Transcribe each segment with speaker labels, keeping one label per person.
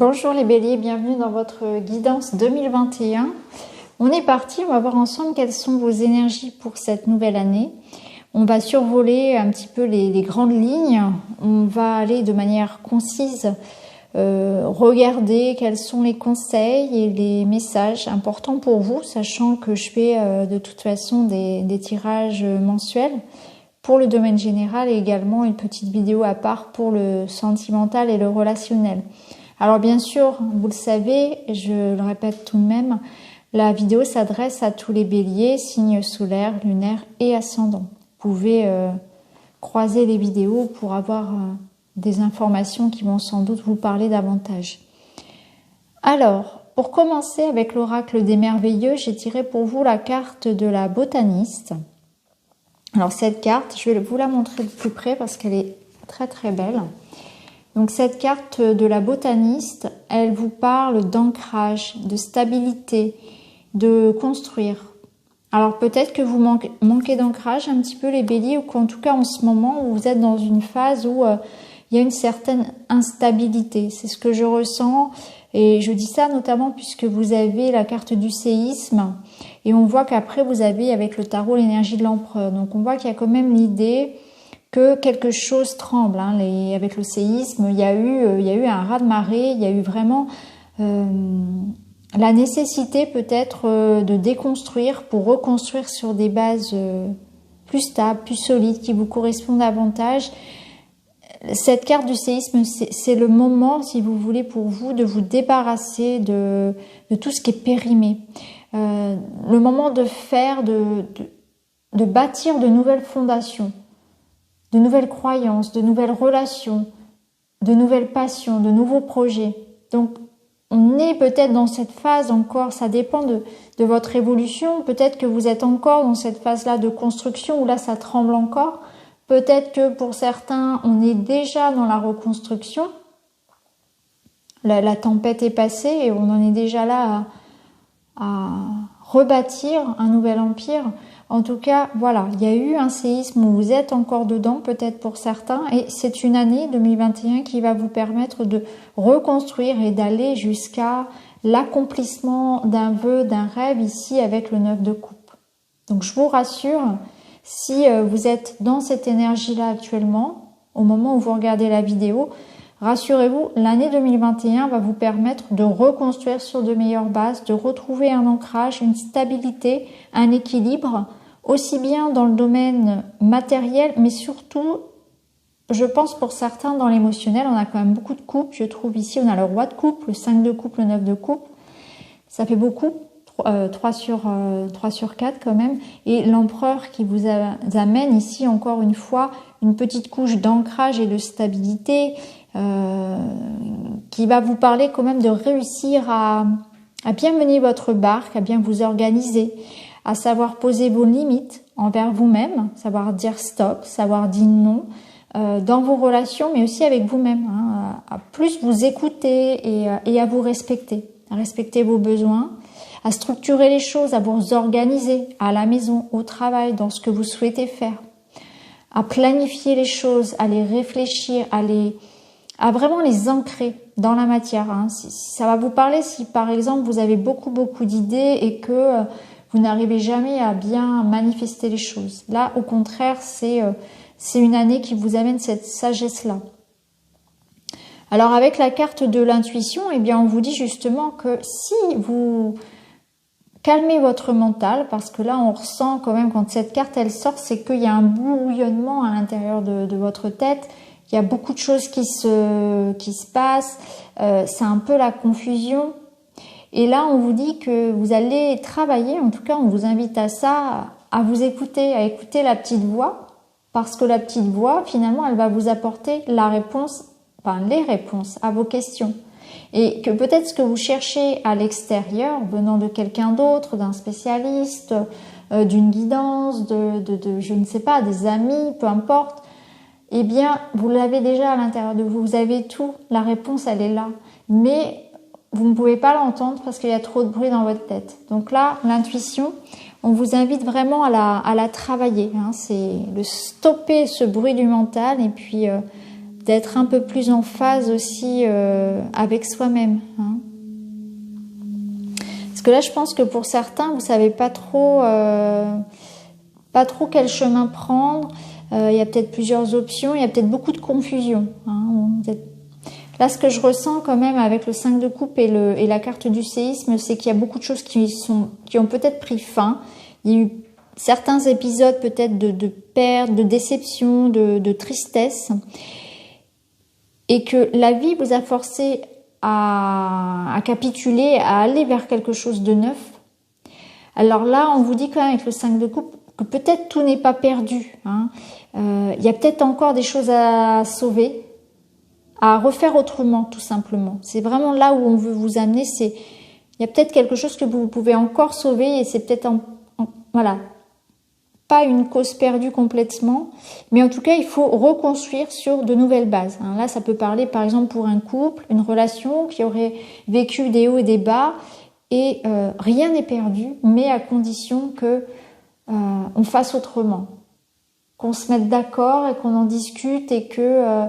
Speaker 1: Bonjour les béliers, bienvenue dans votre guidance 2021. On est parti, on va voir ensemble quelles sont vos énergies pour cette nouvelle année. On va survoler un petit peu les grandes lignes, on va aller de manière concise, regarder quels sont les conseils et les messages importants pour vous, sachant que je fais de toute façon des tirages mensuels pour le domaine général et également une petite vidéo à part pour le sentimental et le relationnel. Alors bien sûr, vous le savez, je le répète tout de même, la vidéo s'adresse à tous les béliers, signes solaires, lunaires et ascendants. Vous pouvez croiser les vidéos pour avoir des informations qui vont sans doute vous parler davantage. Alors, pour commencer avec l'oracle des merveilleux, j'ai tiré pour vous la carte de la botaniste. Alors cette carte, je vais vous la montrer de plus près parce qu'elle est très très belle. Donc cette carte de la botaniste, elle vous parle d'ancrage, de stabilité, de construire. Alors peut-être que vous manquez d'ancrage un petit peu les béliers, ou qu'en tout cas en ce moment vous êtes dans une phase où il y a une certaine instabilité. C'est ce que je ressens et je dis ça notamment puisque vous avez la carte du séisme et on voit qu'après vous avez avec le tarot l'énergie de l'empereur. Donc on voit qu'il y a quand même l'idée que quelque chose tremble. Avec le séisme, il y a eu un raz-de-marée, il y a eu vraiment la nécessité peut-être de déconstruire pour reconstruire sur des bases plus stables, plus solides, qui vous correspondent davantage. Cette carte du séisme, c'est le moment, si vous voulez, pour vous, de vous débarrasser de tout ce qui est périmé. Le moment de faire, de bâtir de nouvelles fondations, de nouvelles croyances, de nouvelles relations, de nouvelles passions, de nouveaux projets. Donc, on est peut-être dans cette phase encore, ça dépend de votre évolution. Peut-être que vous êtes encore dans cette phase-là de construction où là, ça tremble encore. Peut-être que pour certains, on est déjà dans la reconstruction. La tempête est passée et on en est déjà là à rebâtir un nouvel empire. En tout cas, voilà, il y a eu un séisme où vous êtes encore dedans, peut-être pour certains, et c'est une année 2021 qui va vous permettre de reconstruire et d'aller jusqu'à l'accomplissement d'un vœu, d'un rêve ici avec le 9 de coupe. Donc je vous rassure, si vous êtes dans cette énergie-là actuellement, au moment où vous regardez la vidéo, rassurez-vous, l'année 2021 va vous permettre de reconstruire sur de meilleures bases, de retrouver un ancrage, une stabilité, un équilibre, aussi bien dans le domaine matériel, mais surtout, je pense pour certains, dans l'émotionnel. On a quand même beaucoup de coupes, je trouve ici, on a le roi de coupe, le 5 de coupe, le 9 de coupe, ça fait beaucoup, 3 sur 4 quand même, et l'empereur qui vous amène ici encore une fois une petite couche d'ancrage et de stabilité, qui va vous parler quand même de réussir à bien mener votre barque, à bien vous organiser, à savoir poser vos limites envers vous-même, savoir dire stop, savoir dire non dans vos relations, mais aussi avec vous-même, à plus vous écouter et à vous respecter, à respecter vos besoins, à structurer les choses, à vous organiser à la maison, au travail, dans ce que vous souhaitez faire, à planifier les choses, à les réfléchir, à vraiment les ancrer dans la matière. Si ça va vous parler si par exemple vous avez beaucoup d'idées et que vous n'arrivez jamais à bien manifester les choses. Là au contraire c'est une année qui vous amène cette sagesse-là. Alors avec la carte de l'intuition, eh bien on vous dit justement que si vous calmez votre mental, parce que là on ressent quand même quand cette carte elle sort, c'est qu'il y a un bouillonnement à l'intérieur de votre tête. Il y a beaucoup de choses qui se passent, c'est un peu la confusion. Et là, on vous dit que vous allez travailler, en tout cas, on vous invite à ça, à vous écouter, à écouter la petite voix, parce que la petite voix, finalement, elle va vous apporter la réponse, enfin les réponses à vos questions. Et que peut-être ce que vous cherchez à l'extérieur, venant de quelqu'un d'autre, d'un spécialiste, d'une guidance, de je ne sais pas, des amis, peu importe, eh bien, vous l'avez déjà à l'intérieur de vous. Vous avez tout. La réponse, elle est là. Mais vous ne pouvez pas l'entendre parce qu'il y a trop de bruit dans votre tête. Donc là, l'intuition, on vous invite vraiment à la travailler. C'est de stopper ce bruit du mental et puis d'être un peu plus en phase aussi avec soi-même. Hein. Parce que là, je pense que pour certains, vous savez pas trop quel chemin prendre. Il y a peut-être plusieurs options, il y a peut-être beaucoup de confusion. Hein. Là, ce que je ressens quand même avec le 5 de coupe et la carte du séisme, c'est qu'il y a beaucoup de choses qui ont peut-être pris fin. Il y a eu certains épisodes peut-être de perte, de déception, de tristesse. Et que la vie vous a forcé à capituler, à aller vers quelque chose de neuf. Alors là, on vous dit quand même avec le 5 de coupe que peut-être tout n'est pas perdu. Hein. Il y a peut-être encore des choses à sauver, à refaire autrement, tout simplement. C'est vraiment là où on veut vous amener. Il y a peut-être quelque chose que vous pouvez encore sauver et c'est peut-être voilà, pas une cause perdue complètement, mais en tout cas, il faut reconstruire sur de nouvelles bases. Hein. Là, ça peut parler, par exemple, pour un couple, une relation qui aurait vécu des hauts et des bas, et rien n'est perdu, mais à condition que on fasse autrement, qu'on se mette d'accord et qu'on en discute et que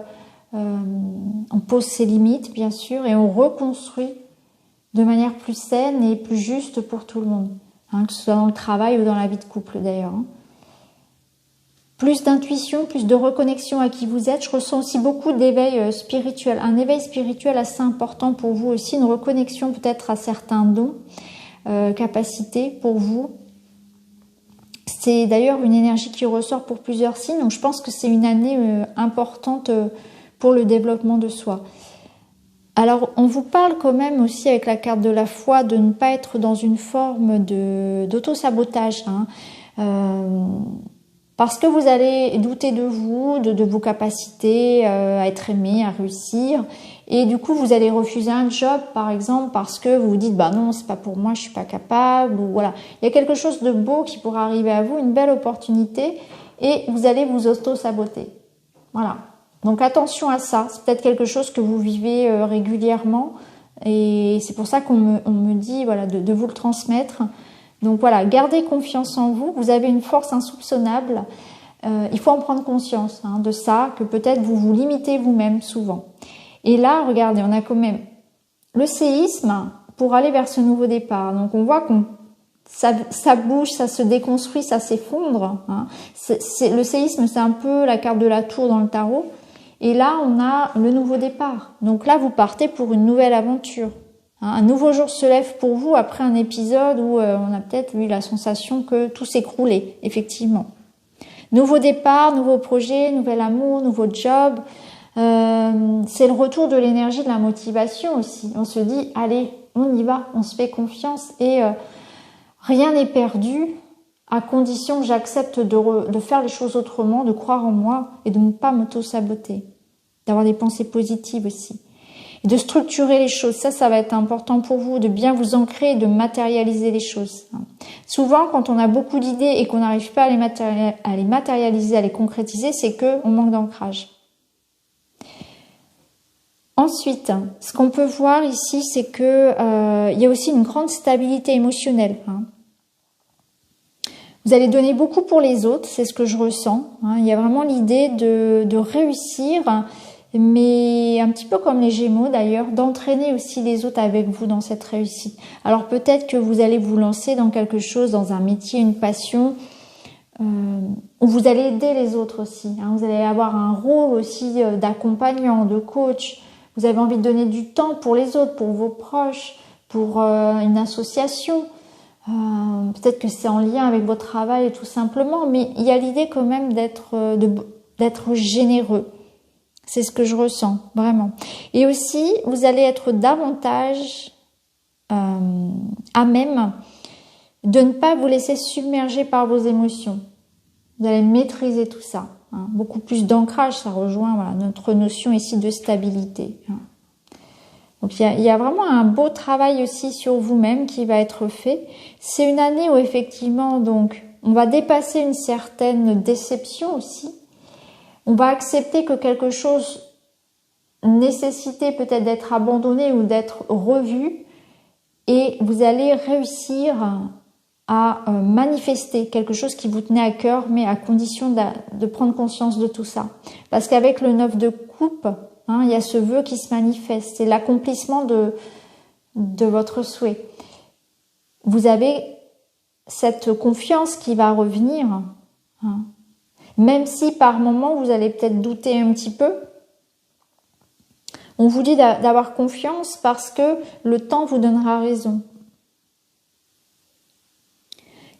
Speaker 1: on pose ses limites, bien sûr, et on reconstruit de manière plus saine et plus juste pour tout le monde, hein, que ce soit dans le travail ou dans la vie de couple d'ailleurs. Hein. Plus d'intuition, plus de reconnexion à qui vous êtes. Je ressens aussi beaucoup d'éveil spirituel. Un éveil spirituel assez important pour vous aussi. Une reconnexion peut-être à certains dons, capacités pour vous. C'est d'ailleurs une énergie qui ressort pour plusieurs signes. Donc je pense que c'est une année importante pour le développement de soi. Alors on vous parle quand même aussi avec la carte de la foi de ne pas être dans une forme d'auto-sabotage. Hein. Parce que vous allez douter de vous, de vos capacités à être aimé, à réussir. Et du coup, vous allez refuser un job, par exemple, parce que vous vous dites, bah non, c'est pas pour moi, je suis pas capable. Ou voilà. Il y a quelque chose de beau qui pourrait arriver à vous, une belle opportunité, et vous allez vous auto-saboter. Voilà. Donc attention à ça. C'est peut-être quelque chose que vous vivez régulièrement. Et c'est pour ça qu'on me dit, voilà, de vous le transmettre. Donc voilà, gardez confiance en vous. Vous avez une force insoupçonnable. Il faut en prendre conscience de ça, que peut-être vous vous limitez vous-même souvent. Et là, regardez, on a quand même le séisme pour aller vers ce nouveau départ. Donc on voit ça bouge, ça se déconstruit, ça s'effondre. Hein. Le séisme, c'est un peu la carte de la tour dans le tarot. Et là, on a le nouveau départ. Donc là, vous partez pour une nouvelle aventure. Un nouveau jour se lève pour vous après un épisode où on a peut-être eu la sensation que tout s'écroulait, effectivement. Nouveau départ, nouveau projet, nouvel amour, nouveau job. C'est le retour de l'énergie, de la motivation aussi. On se dit, allez, on y va, on se fait confiance et rien n'est perdu à condition que j'accepte de faire les choses autrement, de croire en moi et de ne pas m'auto-saboter. D'avoir des pensées positives aussi. Et de structurer les choses, ça va être important pour vous, de bien vous ancrer et de matérialiser les choses. Souvent, quand on a beaucoup d'idées et qu'on n'arrive pas à les matérialiser, à les concrétiser, c'est qu'on manque d'ancrage. Ensuite, ce qu'on peut voir ici, c'est que il y a aussi une grande stabilité émotionnelle. Vous allez donner beaucoup pour les autres, c'est ce que je ressens. Il y a vraiment l'idée de réussir, mais un petit peu comme les Gémeaux d'ailleurs, d'entraîner aussi les autres avec vous dans cette réussite. Alors peut-être que vous allez vous lancer dans quelque chose, dans un métier, une passion, où vous allez aider les autres aussi. Vous allez avoir un rôle aussi d'accompagnant, de coach. Vous avez envie de donner du temps pour les autres, pour vos proches, pour une association. Peut-être que c'est en lien avec votre travail tout simplement, mais il y a l'idée quand même d'être généreux. C'est ce que je ressens, vraiment. Et aussi, vous allez être davantage à même de ne pas vous laisser submerger par vos émotions. Vous allez maîtriser tout ça. Beaucoup plus d'ancrage, ça rejoint notre notion ici de stabilité. Donc il y a vraiment un beau travail aussi sur vous-même qui va être fait. C'est une année où effectivement donc on va dépasser une certaine déception aussi. On va accepter que quelque chose nécessitait peut-être d'être abandonné ou d'être revu et vous allez réussir à manifester quelque chose qui vous tenait à cœur, mais à condition de prendre conscience de tout ça. Parce qu'avec le 9 de coupe, hein, il y a ce vœu qui se manifeste, c'est l'accomplissement de votre souhait. Vous avez cette confiance qui va revenir, hein, même si par moment vous allez peut-être douter un petit peu. On vous dit d'avoir confiance parce que le temps vous donnera raison.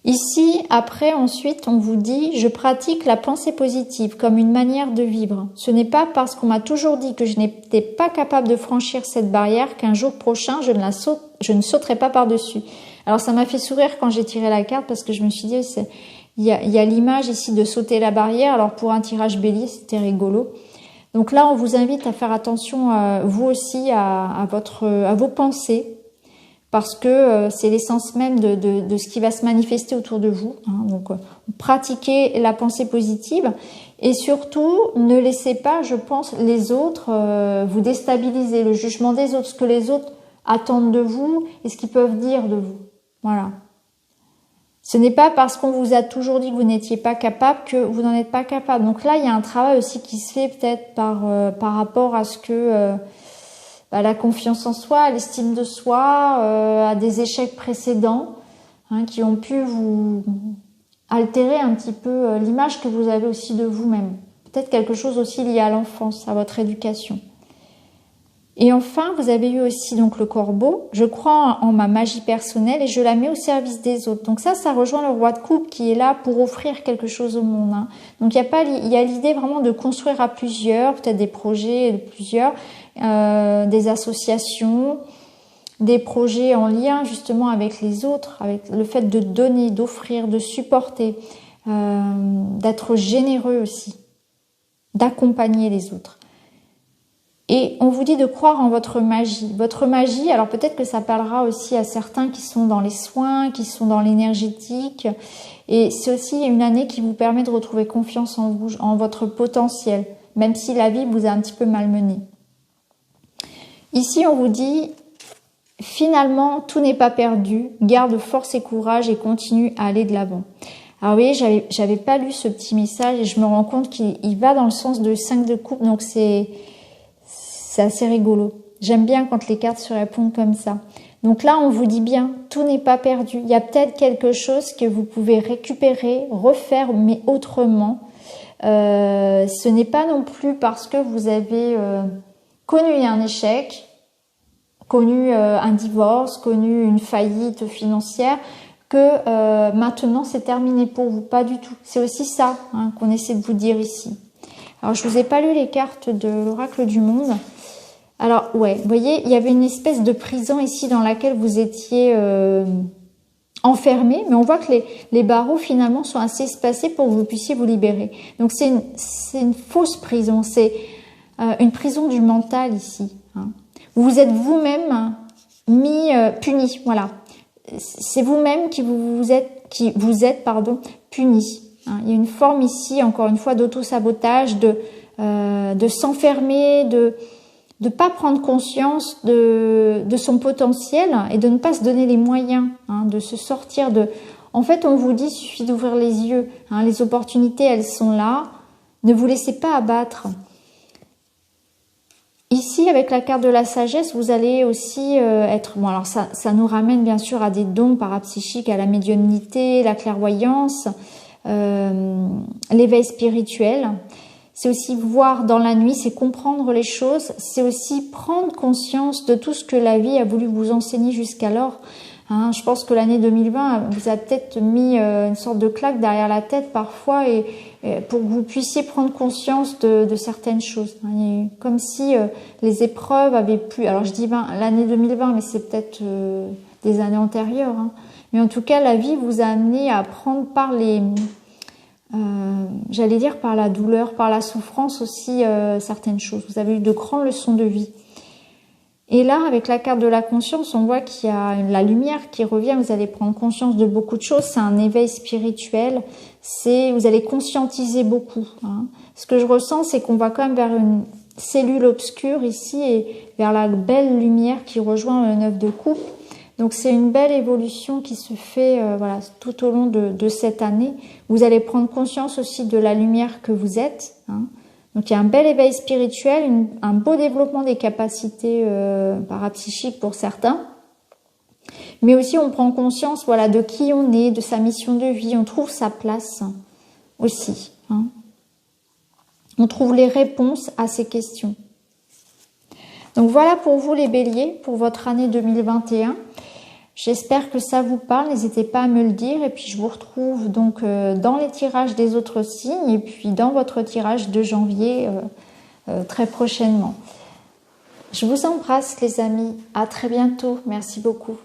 Speaker 1: Ici, après, ensuite, on vous dit « Je pratique la pensée positive comme une manière de vivre. Ce n'est pas parce qu'on m'a toujours dit que je n'étais pas capable de franchir cette barrière qu'un jour prochain, je ne sauterai pas par-dessus. » Alors, ça m'a fait sourire quand j'ai tiré la carte parce que je me suis dit « Il y a l'image ici de sauter la barrière. » Alors, pour un tirage bélier, c'était rigolo. Donc là, on vous invite à faire attention, vous aussi, à vos pensées. Parce que c'est l'essence même de ce qui va se manifester autour de vous. Hein. Donc, pratiquez la pensée positive et surtout, ne laissez pas, je pense, les autres vous déstabiliser, le jugement des autres, ce que les autres attendent de vous et ce qu'ils peuvent dire de vous. Voilà. Ce n'est pas parce qu'on vous a toujours dit que vous n'étiez pas capable que vous n'en êtes pas capable. Donc là, il y a un travail aussi qui se fait peut-être par rapport à ce que... à la confiance en soi, à l'estime de soi, à des échecs précédents hein, qui ont pu vous altérer un petit peu l'image que vous avez aussi de vous-même. Peut-être quelque chose aussi lié à l'enfance, à votre éducation. Et enfin, vous avez eu aussi donc le corbeau. Je crois en ma magie personnelle et je la mets au service des autres. Donc ça rejoint le roi de coupe qui est là pour offrir quelque chose au monde. Hein. Donc il y a l'idée vraiment de construire à plusieurs, peut-être des projets de plusieurs, des associations, des projets en lien justement avec les autres, avec le fait de donner, d'offrir, de supporter, d'être généreux aussi, d'accompagner les autres. Et on vous dit de croire en votre magie. Votre magie, alors peut-être que ça parlera aussi à certains qui sont dans les soins, qui sont dans l'énergétique. Et c'est aussi une année qui vous permet de retrouver confiance en vous, en votre potentiel, même si la vie vous a un petit peu malmené. Ici, on vous dit, finalement, tout n'est pas perdu. Garde force et courage et continue à aller de l'avant. Alors vous voyez, j'avais pas lu ce petit message et je me rends compte qu'il va dans le sens de 5 de coupe, donc c'est assez rigolo. J'aime bien quand les cartes se répondent comme ça. Donc là, on vous dit bien, tout n'est pas perdu. Il y a peut-être quelque chose que vous pouvez récupérer, refaire, mais autrement. Ce n'est pas non plus parce que vous avez connu un échec, connu un divorce, connu une faillite financière, que maintenant c'est terminé pour vous. Pas du tout. C'est aussi ça hein, qu'on essaie de vous dire ici. Alors, je vous ai pas lu les cartes de l'oracle du monde. Alors, ouais, vous voyez, il y avait une espèce de prison ici dans laquelle vous étiez enfermé, mais on voit que les barreaux finalement sont assez espacés pour que vous puissiez vous libérer. Donc, c'est une fausse prison, c'est une prison du mental ici. Hein. Vous êtes vous-même puni, voilà. C'est vous-même qui vous êtes puni. Hein. Il y a une forme ici, encore une fois, d'auto-sabotage, de s'enfermer, de pas prendre conscience de son potentiel et de ne pas se donner les moyens hein, de se sortir de... En fait, on vous dit, il suffit d'ouvrir les yeux. Hein, les opportunités, elles sont là. Ne vous laissez pas abattre. Ici, avec la carte de la sagesse, vous allez aussi être... Bon, alors ça nous ramène bien sûr à des dons parapsychiques, à la médiumnité, la clairvoyance, l'éveil spirituel. C'est aussi voir dans la nuit, c'est comprendre les choses, c'est aussi prendre conscience de tout ce que la vie a voulu vous enseigner jusqu'alors. Hein, je pense que l'année 2020 vous a peut-être mis une sorte de claque derrière la tête parfois et pour que vous puissiez prendre conscience de certaines choses. Hein, comme si les épreuves avaient pu... Alors je dis l'année 2020, mais c'est peut-être des années antérieures. Hein, mais en tout cas, la vie vous a amené à prendre par les... j'allais dire par la douleur, par la souffrance aussi certaines choses. Vous avez eu de grandes leçons de vie. Et là, avec la carte de la conscience, on voit qu'il y a la lumière qui revient. Vous allez prendre conscience de beaucoup de choses. C'est un éveil spirituel. Vous allez conscientiser beaucoup. Hein. Ce que je ressens, c'est qu'on va quand même vers une cellule obscure ici et vers la belle lumière qui rejoint le 9 de coupe. Donc c'est une belle évolution qui se fait voilà, tout au long de cette année. Vous allez prendre conscience aussi de la lumière que vous êtes. Hein. Donc il y a un bel éveil spirituel, un beau développement des capacités parapsychiques pour certains. Mais aussi on prend conscience voilà, de qui on est, de sa mission de vie. On trouve sa place aussi. Hein. On trouve les réponses à ces questions. Donc voilà pour vous les béliers, pour votre année 2021. J'espère que ça vous parle, n'hésitez pas à me le dire. Et puis je vous retrouve donc dans les tirages des autres signes et puis dans votre tirage de janvier très prochainement. Je vous embrasse les amis, à très bientôt, merci beaucoup.